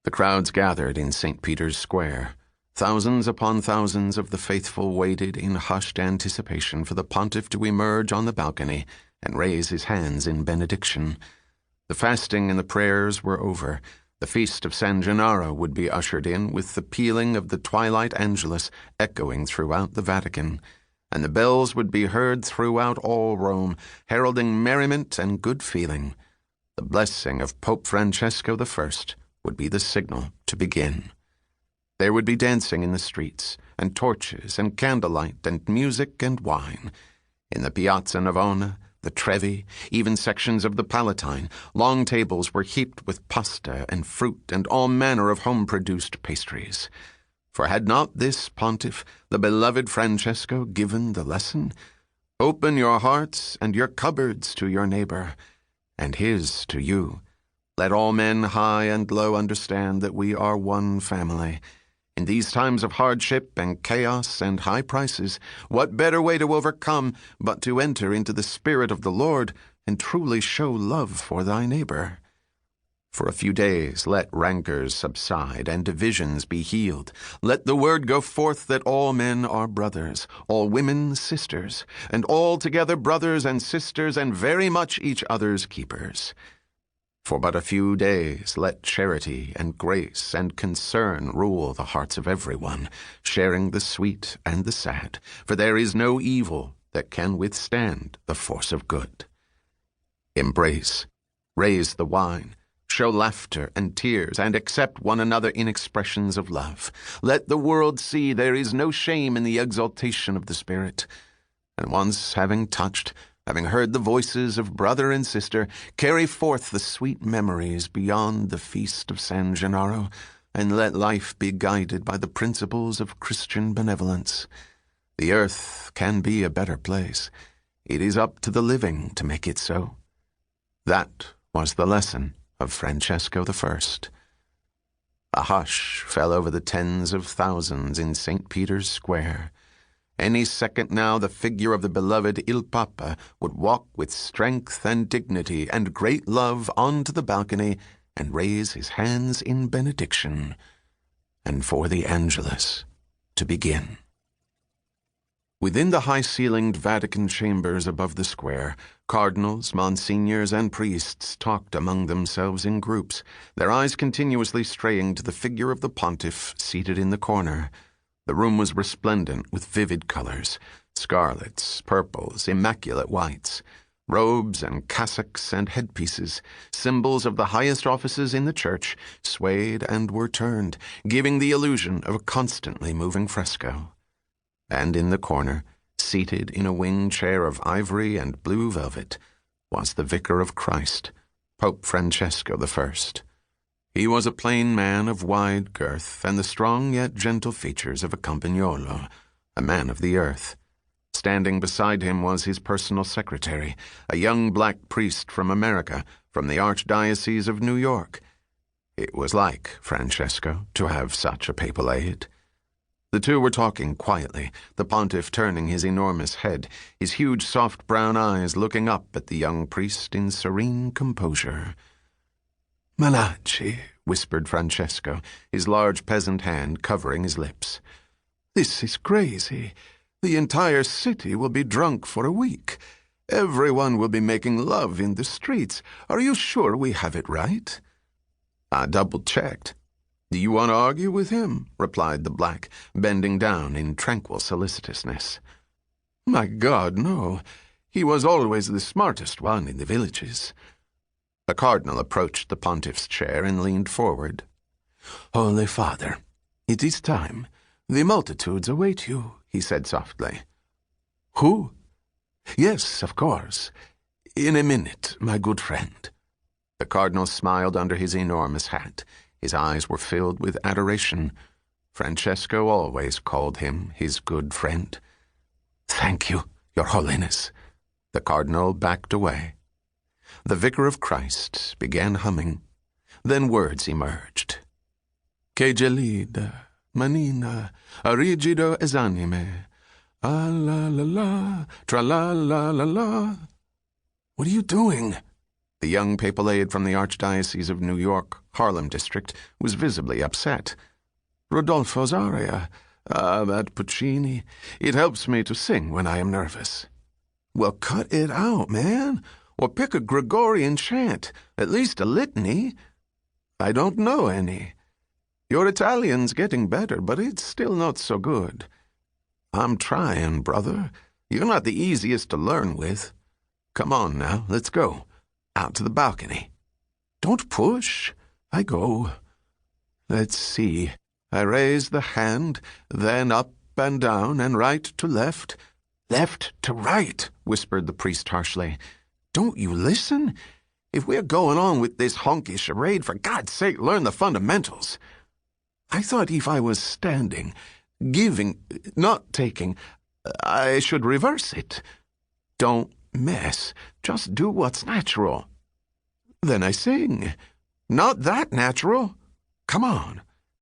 The crowds gathered in St. Peter's Square. Thousands upon thousands of the faithful waited in hushed anticipation for the pontiff to emerge on the balcony and raise his hands in benediction. The fasting and the prayers were over. The feast of San Gennaro would be ushered in with the pealing of the twilight angelus echoing throughout the Vatican, and the bells would be heard throughout all Rome, heralding merriment and good feeling. The blessing of Pope Francesco I would be the signal to begin. There would be dancing in the streets, and torches and candlelight and music and wine. In the Piazza Navona, the Trevi, even sections of the Palatine, long tables were heaped with pasta and fruit and all manner of home-produced pastries. For had not this pontiff, the beloved Francesco, given the lesson? Open your hearts and your cupboards to your neighbor, and his to you. Let all men high and low understand that we are one family. In these times of hardship and chaos and high prices, what better way to overcome but to enter into the Spirit of the Lord and truly show love for thy neighbor? For a few days let rancors subside and divisions be healed. Let the word go forth that all men are brothers, all women sisters, and all together brothers and sisters and very much each other's keepers. For but a few days let charity and grace and concern rule the hearts of everyone, sharing the sweet and the sad, for there is no evil that can withstand the force of good. Embrace, raise the wine, show laughter and tears, and accept one another in expressions of love. Let the world see there is no shame in the exaltation of the Spirit. And once having touched, having heard the voices of brother and sister, carry forth the sweet memories beyond the feast of San Gennaro, and let life be guided by the principles of Christian benevolence. The earth can be a better place. It is up to the living to make it so. That was the lesson of Francesco I. A hush fell over the tens of thousands in St. Peter's Square. Any second now the figure of the beloved Il Papa would walk with strength and dignity and great love onto the balcony and raise his hands in benediction, and for the Angelus to begin. Within the high-ceilinged Vatican chambers above the square, cardinals, monsignors, and priests talked among themselves in groups, their eyes continuously straying to the figure of the pontiff seated in the corner. The room was resplendent with vivid colors, scarlets, purples, immaculate whites, robes and cassocks and headpieces, symbols of the highest offices in the church, swayed and were turned, giving the illusion of a constantly moving fresco. And in the corner, seated in a wing chair of ivory and blue velvet, was the Vicar of Christ, Pope Francesco I. He was a plain man of wide girth and the strong yet gentle features of a campagnolo, a man of the earth. Standing beside him was his personal secretary, a young black priest from America, from the Archdiocese of New York. It was like Francesco to have such a papal aide. The two were talking quietly, the pontiff turning his enormous head, his huge soft brown eyes looking up at the young priest in serene composure. "Malachi," whispered Francesco, his large peasant hand covering his lips. "This is crazy. The entire city will be drunk for a week. Everyone will be making love in the streets. Are you sure we have it right?" "I double-checked." "Do you want to argue with him?" replied the black, bending down in tranquil solicitousness. "My God, no. He was always the smartest one in the villages." A cardinal approached the pontiff's chair and leaned forward. "Holy Father, it is time. The multitudes await you," he said softly. "Who?" "Yes, of course. In a minute, my good friend." The cardinal smiled under his enormous hat. His eyes were filled with adoration. Francesco always called him his good friend. "Thank you, Your Holiness." The cardinal backed away. The Vicar of Christ began humming. Then words emerged. "Che gelida, manina, a rigido esanime, ah la la la, tra la la la la." "What are you doing?" The young papal aide from the Archdiocese of New York, Harlem district, was visibly upset. Rodolfo's aria, that Puccini, it helps me to sing when I am nervous. Well, cut it out, man, or pick a Gregorian chant, at least a litany. I don't know any. Your Italian's getting better, but it's still not so good. I'm trying, brother. You're not the easiest to learn with. Come on now, let's go. Out to the balcony. Don't push. I go. Let's see. I raise the hand, then up and down and right to left. Left to right, whispered the priest harshly. Don't you listen? If we're going on with this honky charade, for God's sake, learn the fundamentals. I thought if I was standing, giving, not taking, I should reverse it. Don't mess. Just do what's natural. Then I sing. Not that natural. Come on.